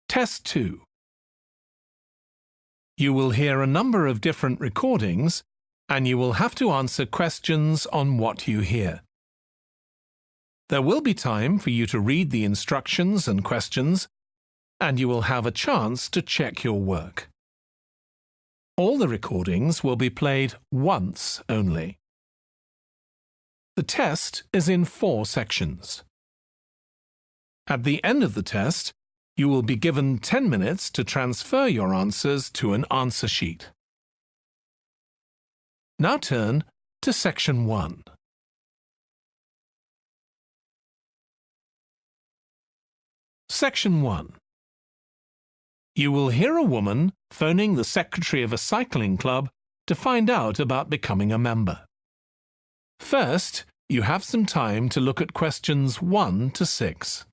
Test 2. You will hear a number of different recordings and you will have to answer questions on what you hear. There will be time for you to read the instructions and questions, and you will have a chance to check your work. All the recordings will be played once only. The test is in 4 sections. At the end of the test, you will be given 10 minutes to transfer your answers to an answer sheet. Now turn to Section 1. Section 1. You will hear a woman phoning the secretary of a cycling club to find out about becoming a member. First, you have some time to look at questions 1 to 6.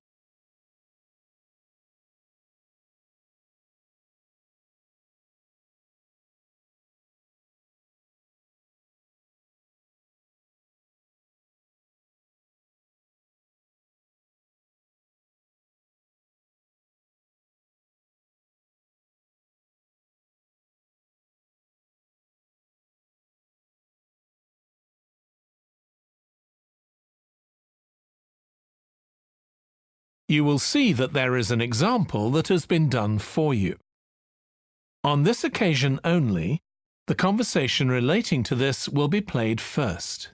You will see that there is an example that has been done for you. On this occasion only, the conversation relating to this will be played first.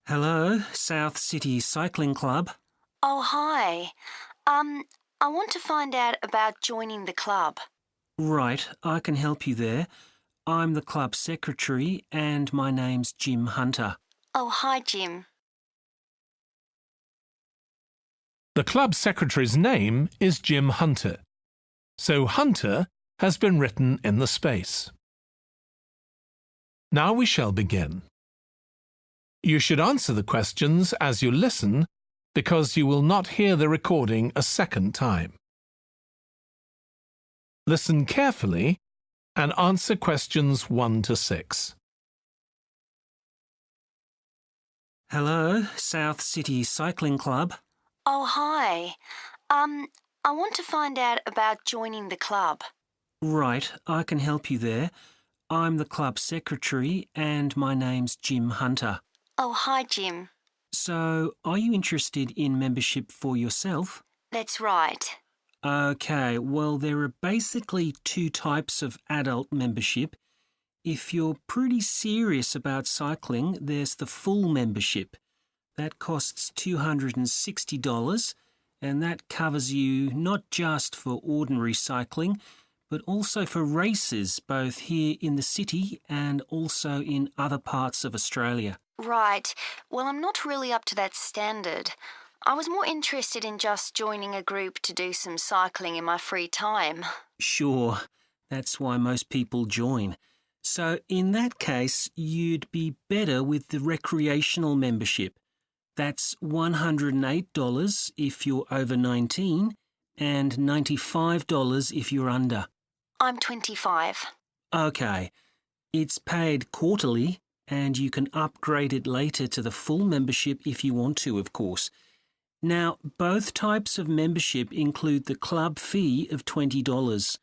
Hello, South City Cycling Club. Oh, hi. I want to find out about joining the club. Right, I can help you there. I'm the club secretary and my name's Jim Hunter. Oh, hi, Jim. The club secretary's name is Jim Hunter, so Hunter has been written in the space. Now we shall begin. You should answer the questions as you listen because you will not hear the recording a second time. Listen carefully and answer questions 1 to 6. Hello, South City Cycling Club. Oh, hi. I want to find out about joining the club. Right, I can help you there. I'm the club secretary and my name's Jim Hunter. Oh, hi, Jim. So, are you interested in membership for yourself? That's right. Okay, well, there are basically 2 types of adult membership. If you're pretty serious about cycling, there's the full membership. That costs $260, and that covers you not just for ordinary cycling, but also for races both here in the city and also in other parts of Australia. Right. Well, I'm not really up to that standard. I was more interested in just joining a group to do some cycling in my free time. Sure, that's why most people join. So in that case, you'd be better with the recreational membership. That's $108 if you're over 19 and $95 if you're under. I'm 25. Okay, it's paid quarterly and you can upgrade it later to the full membership if you want to, of course. Now, both types of membership include the club fee of $20.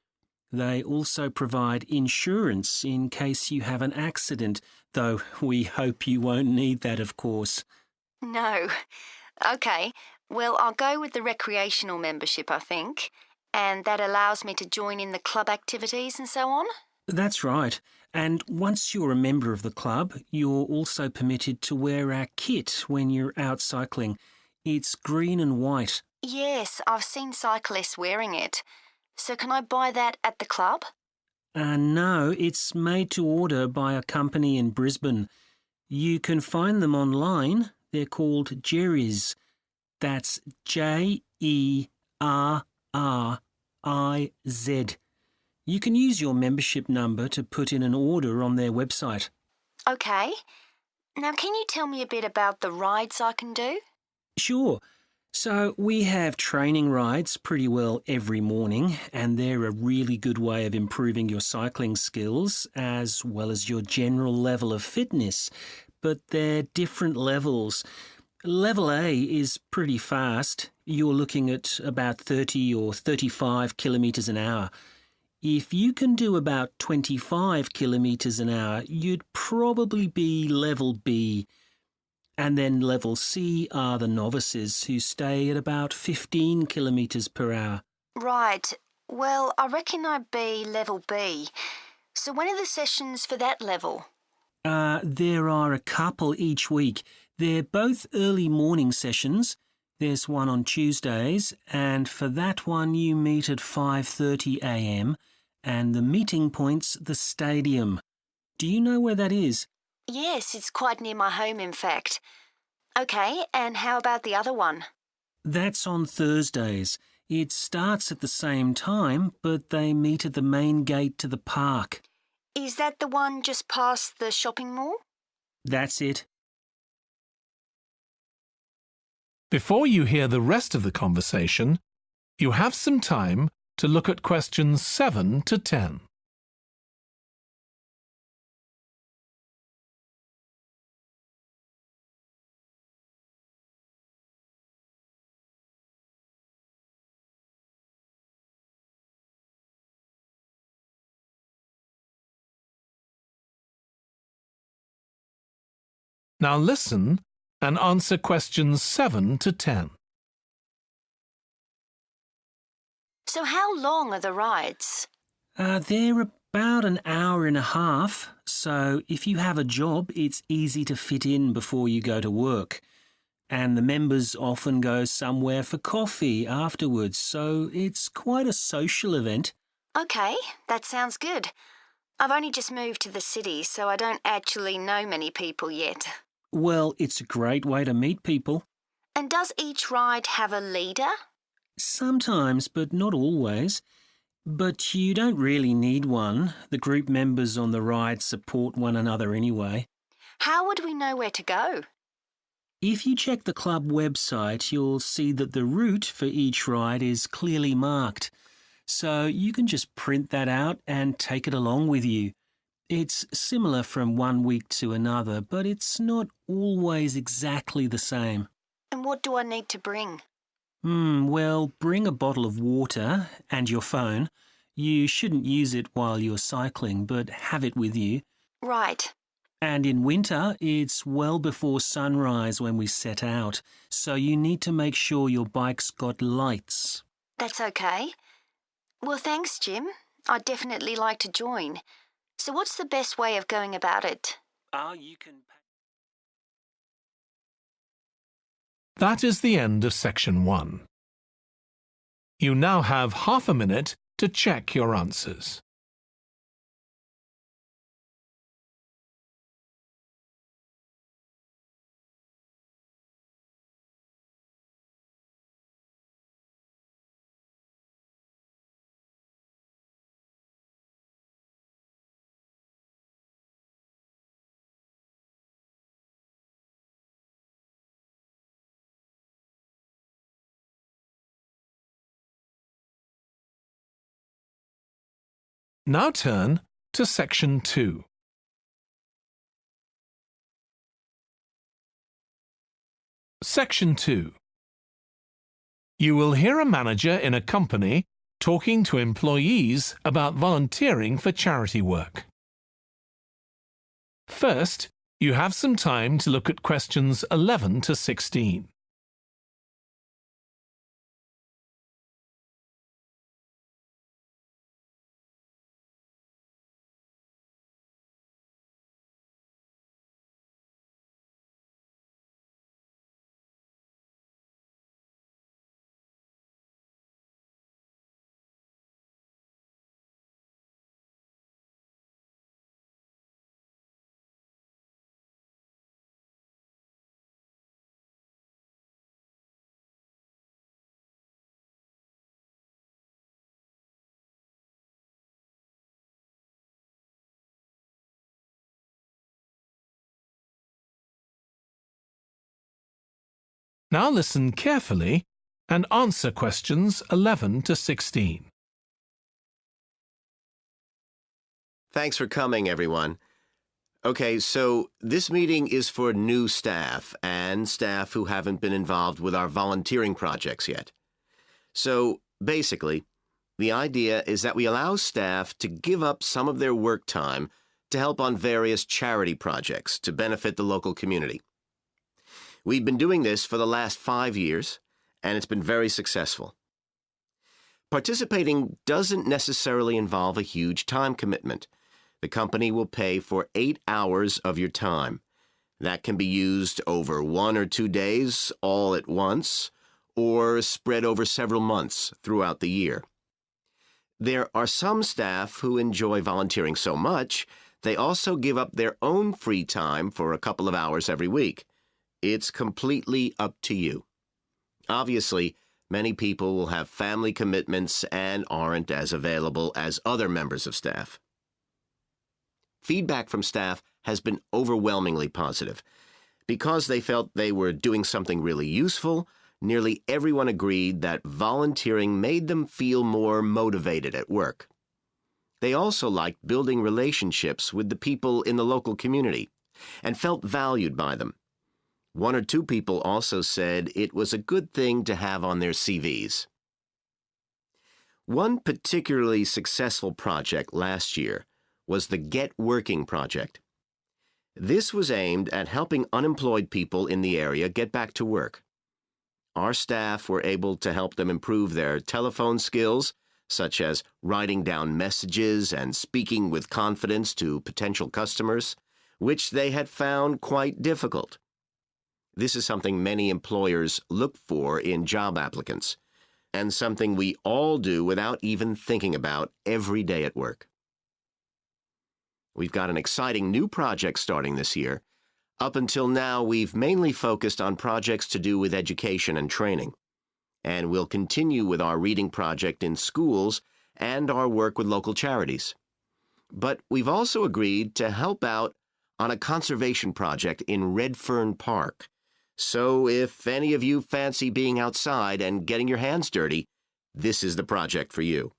They also provide insurance in case you have an accident, though we hope you won't need that, of course. No. OK, well, I'll go with the recreational membership, I think, and that allows me to join in the club activities and so on. That's right. And once you're a member of the club, you're also permitted to wear our kit when you're out cycling. It's green and white. Yes, I've seen cyclists wearing it. So can I buy that at the club? No, it's made to order by a company in Brisbane. You can find them online. They're called Jerry's. That's Jerriz. You can use your membership number to put in an order on their website. OK. Now, can you tell me a bit about the rides I can do? Sure. So we have training rides pretty well every morning, and they're a really good way of improving your cycling skills as well as your general level of fitness. But they're different levels. Level A is pretty fast. You're looking at about 30 or 35 kilometres an hour. If you can do about 25 kilometres an hour, you'd probably be level B. And then level C are the novices who stay at about 15 kilometres per hour. Right. Well, I reckon I'd be level B. So when are the sessions for that level? There are a couple each week. They're both early morning sessions. There's one on Tuesdays, and for that one you meet at 5:30 a.m, and the meeting point's the stadium. Do you know where that is? Yes, it's quite near my home, in fact. OK, and how about the other one? That's on Thursdays. It starts at the same time, but they meet at the main gate to the park. Is that the one just past the shopping mall? That's it. Before you hear the rest of the conversation, you have some time to look at questions 7 to 10. Now listen and answer questions 7 to 10. So how long are the rides? They're about an hour and a half, so if you have a job, it's easy to fit in before you go to work. And the members often go somewhere for coffee afterwards, so it's quite a social event. OK, that sounds good. I've only just moved to the city, so I don't actually know many people yet. Well, it's a great way to meet people. And does each ride have a leader? Sometimes, but not always. But you don't really need one. The group members on the ride support one another anyway. How would we know where to go? If you check the club website, you'll see that the route for each ride is clearly marked. So you can just print that out and take it along with you. It's similar from one week to another, but it's not always exactly the same. And what do I need to bring? Well, bring a bottle of water and your phone. You shouldn't use it while you're cycling, but have it with you. Right. And in winter, it's well before sunrise when we set out, so you need to make sure your bike's got lights. That's OK. Well, thanks, Jim. I'd definitely like to join. So what's the best way of going about it? You can... That is the end of section 1. You now have half a minute to check your answers. Now turn to section 2. Section 2. You will hear a manager in a company talking to employees about volunteering for charity work. First, you have some time to look at questions 11 to 16. Now listen carefully and answer questions 11 to 16. Thanks for coming, everyone. Okay, so this meeting is for new staff and staff who haven't been involved with our volunteering projects yet. So basically, the idea is that we allow staff to give up some of their work time to help on various charity projects to benefit the local community. We've been doing this for the last 5 years, and it's been very successful. Participating doesn't necessarily involve a huge time commitment. The company will pay for 8 hours of your time. That can be used over 1 or 2 days all at once, or spread over several months throughout the year. There are some staff who enjoy volunteering so much, they also give up their own free time for a couple of hours every week. It's completely up to you. Obviously, many people will have family commitments and aren't as available as other members of staff. Feedback from staff has been overwhelmingly positive. Because they felt they were doing something really useful, nearly everyone agreed that volunteering made them feel more motivated at work. They also liked building relationships with the people in the local community and felt valued by them. 1 or 2 people also said it was a good thing to have on their CVs. One particularly successful project last year was the Get Working project. This was aimed at helping unemployed people in the area get back to work. Our staff were able to help them improve their telephone skills, such as writing down messages and speaking with confidence to potential customers, which they had found quite difficult. This is something many employers look for in job applicants, and something we all do without even thinking about every day at work. We've got an exciting new project starting this year. Up until now, we've mainly focused on projects to do with education and training, and we'll continue with our reading project in schools and our work with local charities. But we've also agreed to help out on a conservation project in Redfern Park. So if any of you fancy being outside and getting your hands dirty, this is the project for you.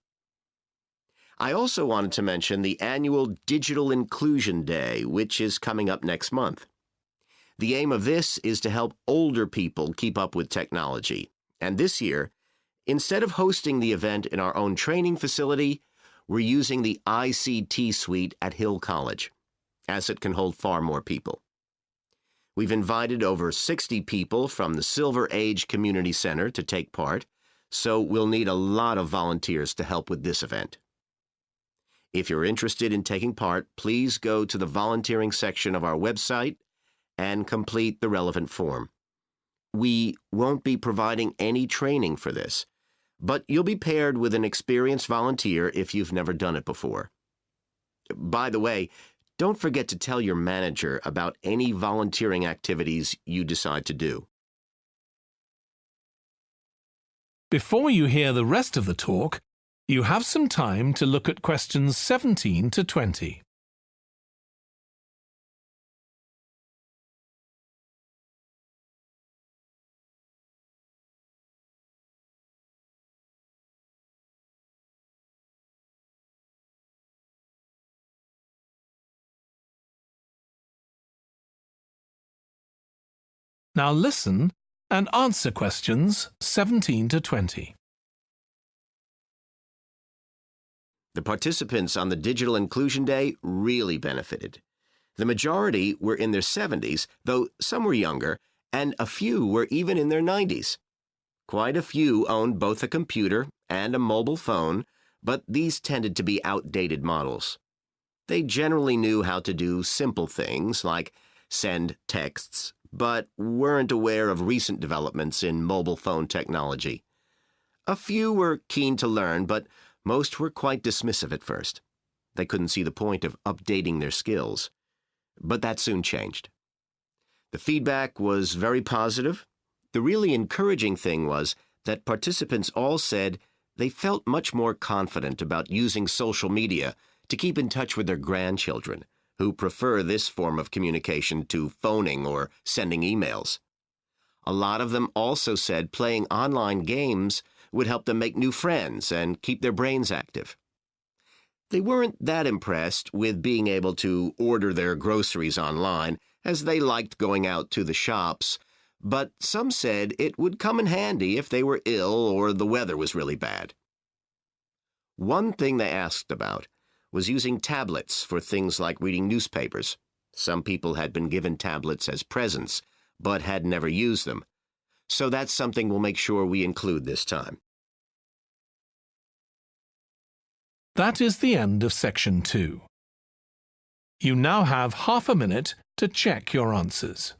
I also wanted to mention the annual Digital Inclusion Day, which is coming up next month. The aim of this is to help older people keep up with technology. And this year, instead of hosting the event in our own training facility, we're using the ICT suite at Hill College, as it can hold far more people. We've invited over 60 people from the Silver Age Community Center to take part, so we'll need a lot of volunteers to help with this event. If you're interested in taking part, please go to the volunteering section of our website and complete the relevant form. We won't be providing any training for this, but you'll be paired with an experienced volunteer if you've never done it before. By the way, don't forget to tell your manager about any volunteering activities you decide to do. Before you hear the rest of the talk, you have some time to look at questions 17 to 20. Now listen and answer questions 17 to 20. The participants on the Digital Inclusion Day really benefited. The majority were in their 70s, though some were younger, and a few were even in their 90s. Quite a few owned both a computer and a mobile phone, but these tended to be outdated models. They generally knew how to do simple things like send texts, but weren't aware of recent developments in mobile phone technology. A few were keen to learn, but most were quite dismissive at first. They couldn't see the point of updating their skills. But that soon changed. The feedback was very positive. The really encouraging thing was that participants all said they felt much more confident about using social media to keep in touch with their grandchildren, who prefer this form of communication to phoning or sending emails. A lot of them also said playing online games would help them make new friends and keep their brains active. They weren't that impressed with being able to order their groceries online, as they liked going out to the shops, but some said it would come in handy if they were ill or the weather was really bad. One thing they asked about was using tablets for things like reading newspapers. Some people had been given tablets as presents, but had never used them. So that's something we'll make sure we include this time. That is the end of section 2. You now have half a minute to check your answers.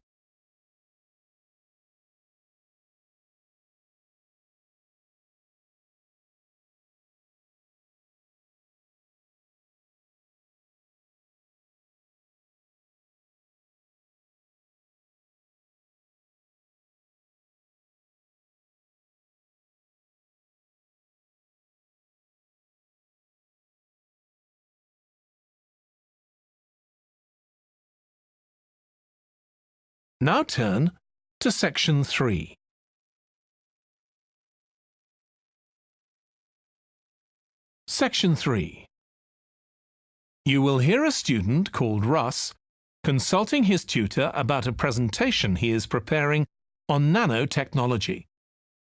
Now turn to section 3. Section 3. You will hear a student called Russ consulting his tutor about a presentation he is preparing on nanotechnology,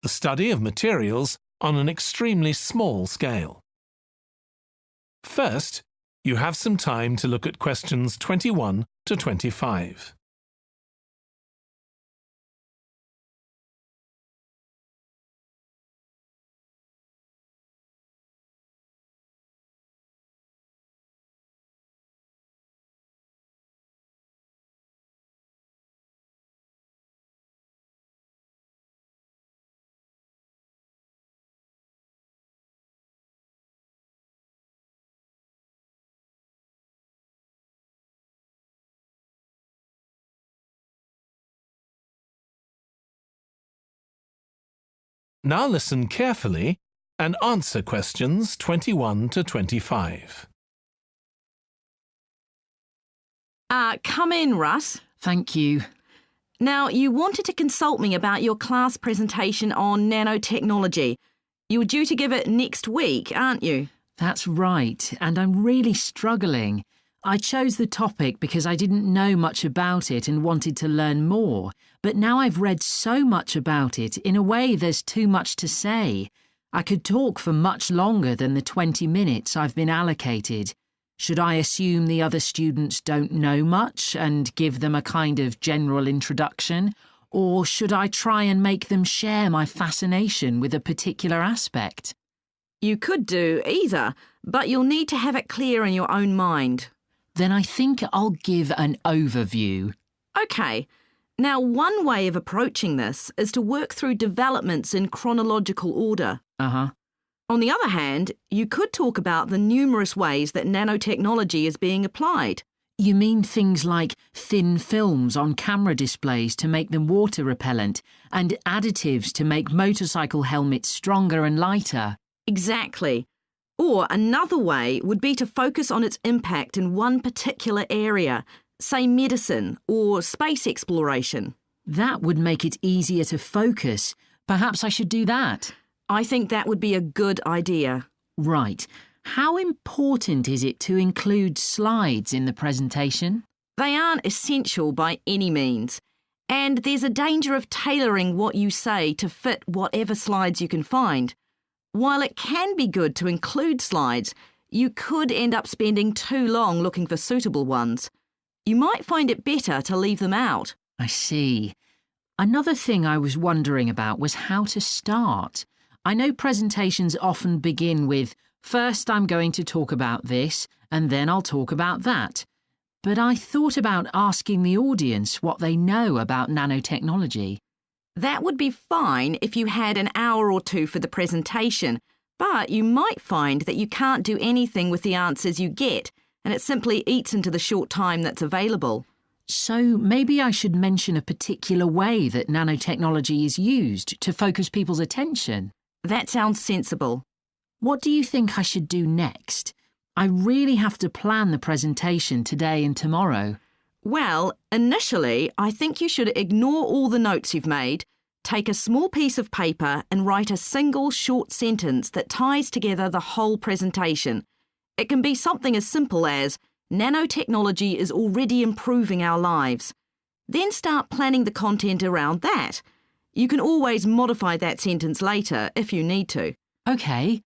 the study of materials on an extremely small scale. First, you have some time to look at questions 21 to 25. Now listen carefully and answer questions 21 to 25. Come in, Russ. Thank you. Now, you wanted to consult me about your class presentation on nanotechnology. You're due to give it next week, aren't you? That's right, and I'm really struggling. I chose the topic because I didn't know much about it and wanted to learn more, but now I've read so much about it, in a way there's too much to say. I could talk for much longer than the 20 minutes I've been allocated. Should I assume the other students don't know much and give them a kind of general introduction? Or should I try and make them share my fascination with a particular aspect? You could do either, but you'll need to have it clear in your own mind. Then I think I'll give an overview. OK. Now, one way of approaching this is to work through developments in chronological order. Uh-huh. On the other hand, you could talk about the numerous ways that nanotechnology is being applied. You mean things like thin films on camera displays to make them water repellent and additives to make motorcycle helmets stronger and lighter? Exactly. Or another way would be to focus on its impact in one particular area, say medicine or space exploration. That would make it easier to focus. Perhaps I should do that. I think that would be a good idea. Right. How important is it to include slides in the presentation? They aren't essential by any means, and there's a danger of tailoring what you say to fit whatever slides you can find. While it can be good to include slides, you could end up spending too long looking for suitable ones. You might find it better to leave them out. I see. Another thing I was wondering about was how to start. I know presentations often begin with, first I'm going to talk about this, and then I'll talk about that. But I thought about asking the audience what they know about nanotechnology. That would be fine if you had an hour or two for the presentation, but you might find that you can't do anything with the answers you get, and it simply eats into the short time that's available. So maybe I should mention a particular way that nanotechnology is used to focus people's attention. That sounds sensible. What do you think I should do next? I really have to plan the presentation today and tomorrow. Well, initially, I think you should ignore all the notes you've made, take a small piece of paper and write a single short sentence that ties together the whole presentation. It can be something as simple as, nanotechnology is already improving our lives. Then start planning the content around that. You can always modify that sentence later if you need to. OK.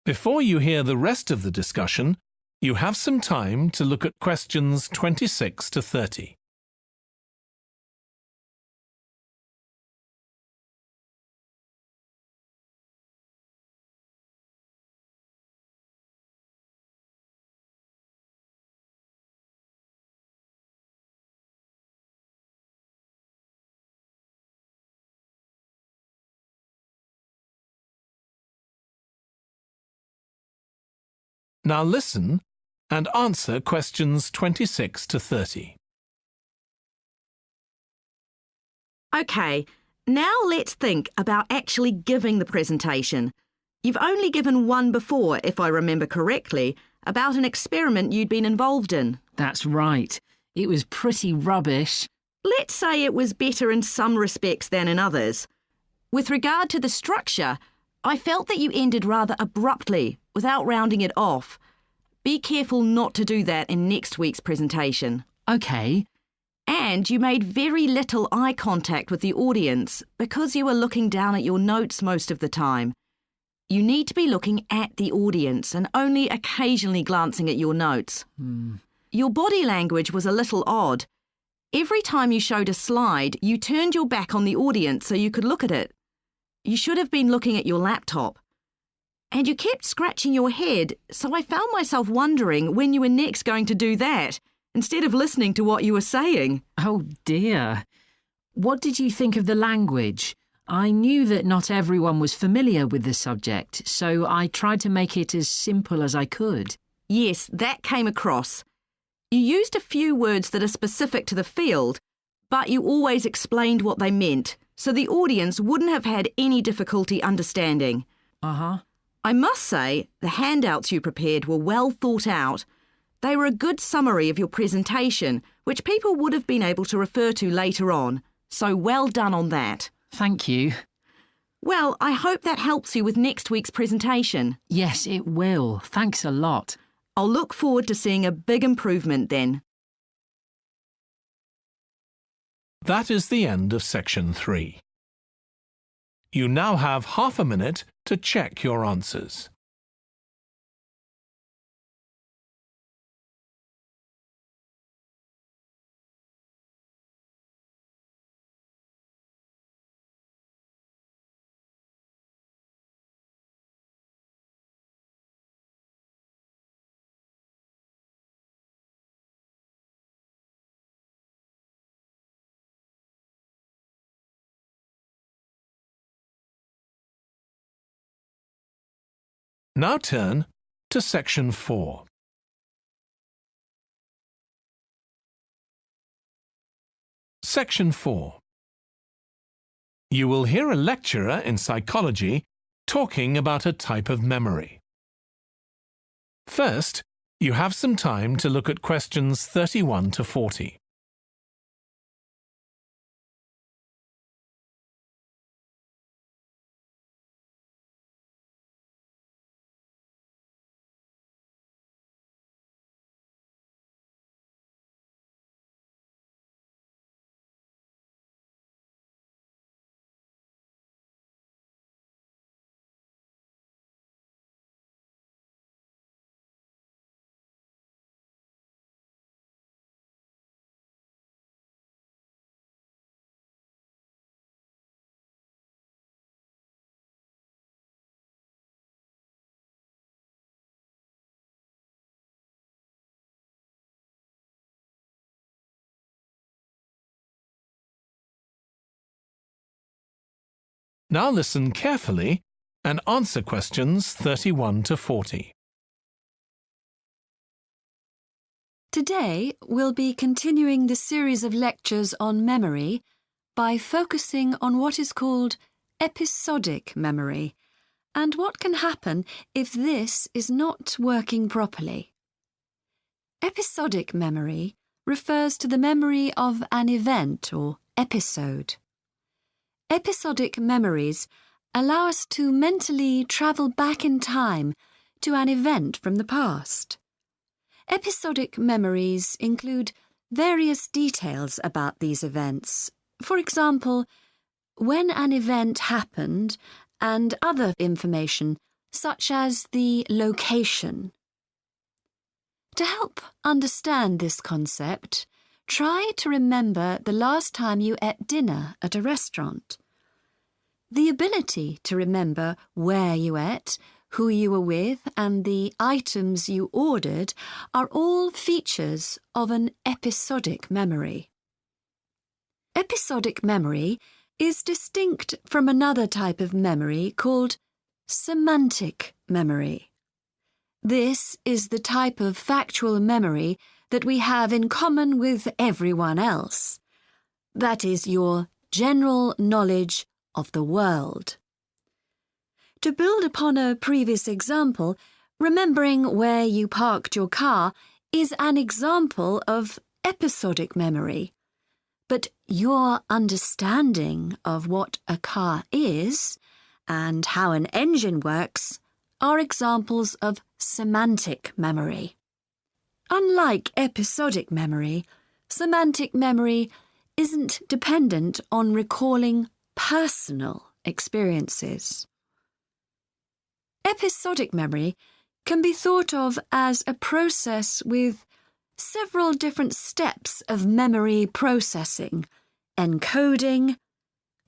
Before you hear the rest of the discussion, you have some time to look at questions 26 to 30. Now listen and answer questions 26 to 30. OK, now let's think about actually giving the presentation. You've only given one before, if I remember correctly, about an experiment you'd been involved in. That's right. It was pretty rubbish. Let's say it was better in some respects than in others. With regard to the structure, I felt that you ended rather abruptly, without rounding it off. Be careful not to do that in next week's presentation. OK. And you made very little eye contact with the audience because you were looking down at your notes most of the time. You need to be looking at the audience and only occasionally glancing at your notes. Your body language was a little odd. Every time you showed a slide, you turned your back on the audience so you could look at it. You should have been looking at your laptop. And you kept scratching your head, so I found myself wondering when you were next going to do that, instead of listening to what you were saying. Oh dear. What did you think of the language? I knew that not everyone was familiar with the subject, so I tried to make it as simple as I could. Yes, that came across. You used a few words that are specific to the field, but you always explained what they meant, so the audience wouldn't have had any difficulty understanding. I must say, the handouts you prepared were well thought out. They were a good summary of your presentation, which people would have been able to refer to later on, so well done on that. Thank you. Well, I hope that helps you with next week's presentation. Yes, it will. Thanks a lot. I'll look forward to seeing a big improvement then. That is the end of section 3. You now have half a minute to check your answers. Now turn to section 4. Section 4. You will hear a lecturer in psychology talking about a type of memory. First, you have some time to look at questions 31 to 40. Now listen carefully and answer questions 31 to 40. Today, we'll be continuing the series of lectures on memory by focusing on what is called episodic memory and what can happen if this is not working properly. Episodic memory refers to the memory of an event or episode. Episodic memories allow us to mentally travel back in time to an event from the past. Episodic memories include various details about these events. For example, when an event happened and other information such as the location. To help understand this concept, try to remember the last time you ate dinner at a restaurant. The ability to remember where you ate, who you were with, and the items you ordered are all features of an episodic memory. Episodic memory is distinct from another type of memory called semantic memory. This is the type of factual memory that we have in common with everyone else. That is your general knowledge of the world. To build upon a previous example, remembering where you parked your car is an example of episodic memory. But your understanding of what a car is and how an engine works are examples of semantic memory. Unlike episodic memory, semantic memory isn't dependent on recalling personal experiences. Episodic memory can be thought of as a process with several different steps of memory processing, encoding,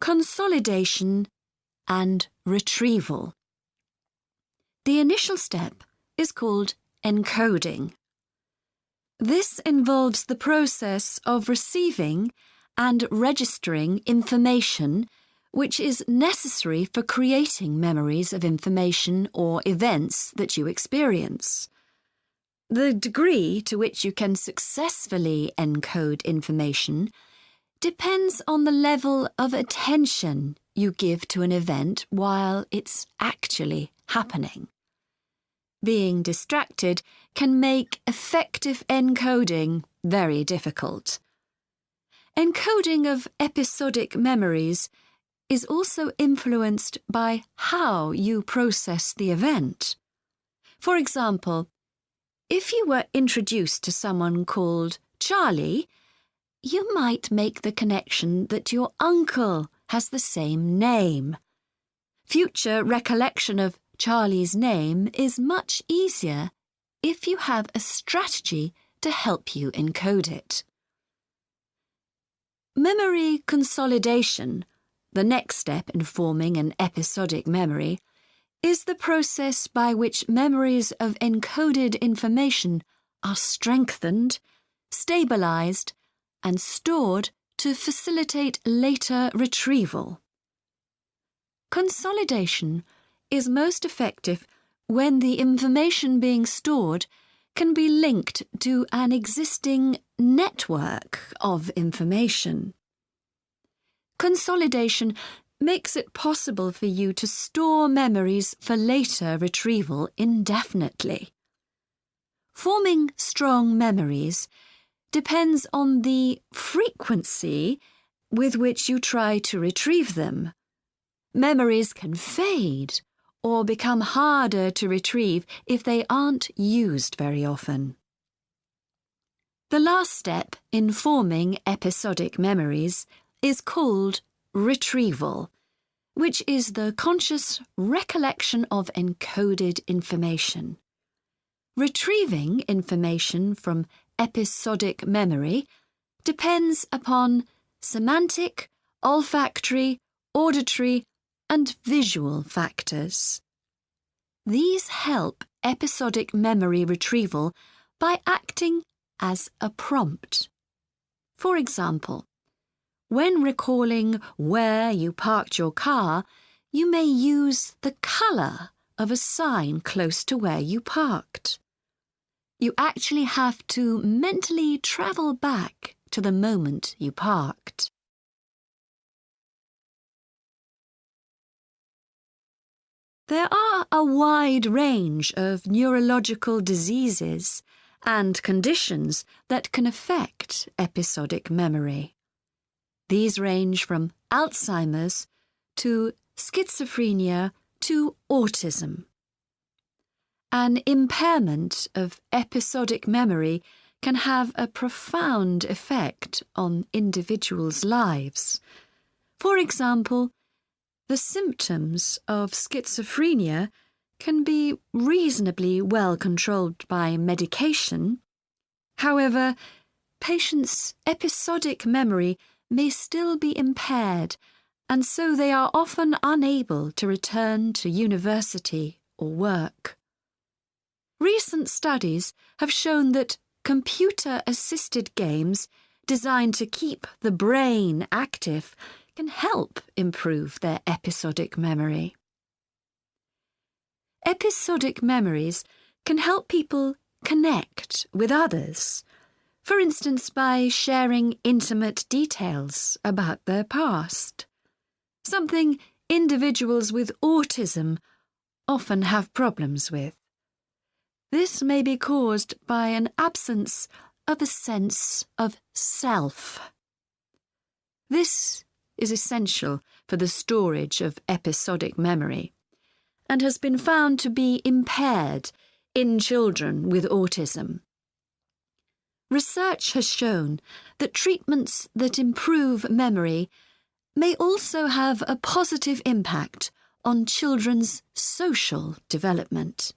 consolidation, and retrieval. The initial step is called encoding. This involves the process of receiving and registering information which is necessary for creating memories of information or events that you experience. The degree to which you can successfully encode information depends on the level of attention you give to an event while it's actually happening. Being distracted can make effective encoding very difficult. Encoding of episodic memories is also influenced by how you process the event. For example, if you were introduced to someone called Charlie, you might make the connection that your uncle has the same name. Future recollection of Charlie's name is much easier if you have a strategy to help you encode it. Memory consolidation, the next step in forming an episodic memory, is the process by which memories of encoded information are strengthened, stabilized, and stored to facilitate later retrieval. Consolidation is most effective when the information being stored can be linked to an existing network of information. Consolidation makes it possible for you to store memories for later retrieval indefinitely. Forming strong memories depends on the frequency with which you try to retrieve them. Memories can fade or become harder to retrieve if they aren't used very often. The last step in forming episodic memories is called retrieval, which is the conscious recollection of encoded information. Retrieving information from episodic memory depends upon semantic, olfactory, auditory, and visual factors. These help episodic memory retrieval by acting as a prompt. For example, when recalling where you parked your car, you may use the colour of a sign close to where you parked. You actually have to mentally travel back to the moment you parked. There are a wide range of neurological diseases and conditions that can affect episodic memory. These range from Alzheimer's to schizophrenia to autism. An impairment of episodic memory can have a profound effect on individuals' lives. For example, the symptoms of schizophrenia can be reasonably well controlled by medication. However, patients' episodic memory may still be impaired, and so they are often unable to return to university or work. Recent studies have shown that computer-assisted games designed to keep the brain active can help improve their episodic memory. Episodic memories can help people connect with others, for instance by sharing intimate details about their past, something individuals with autism often have problems with. This may be caused by an absence of a sense of self. This is essential for the storage of episodic memory and has been found to be impaired in children with autism. Research has shown that treatments that improve memory may also have a positive impact on children's social development.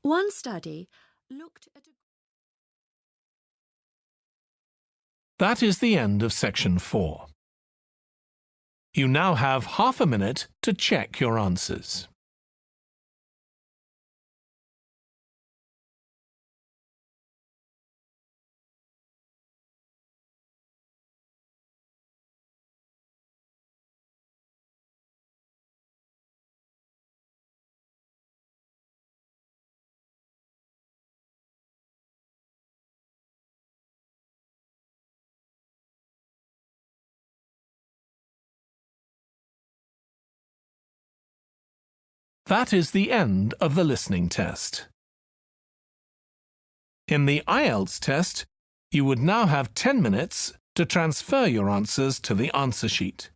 One study looked at That is the end of section 4. You now have half a minute to check your answers. That is the end of the listening test. In the IELTS test, you would now have 10 minutes to transfer your answers to the answer sheet.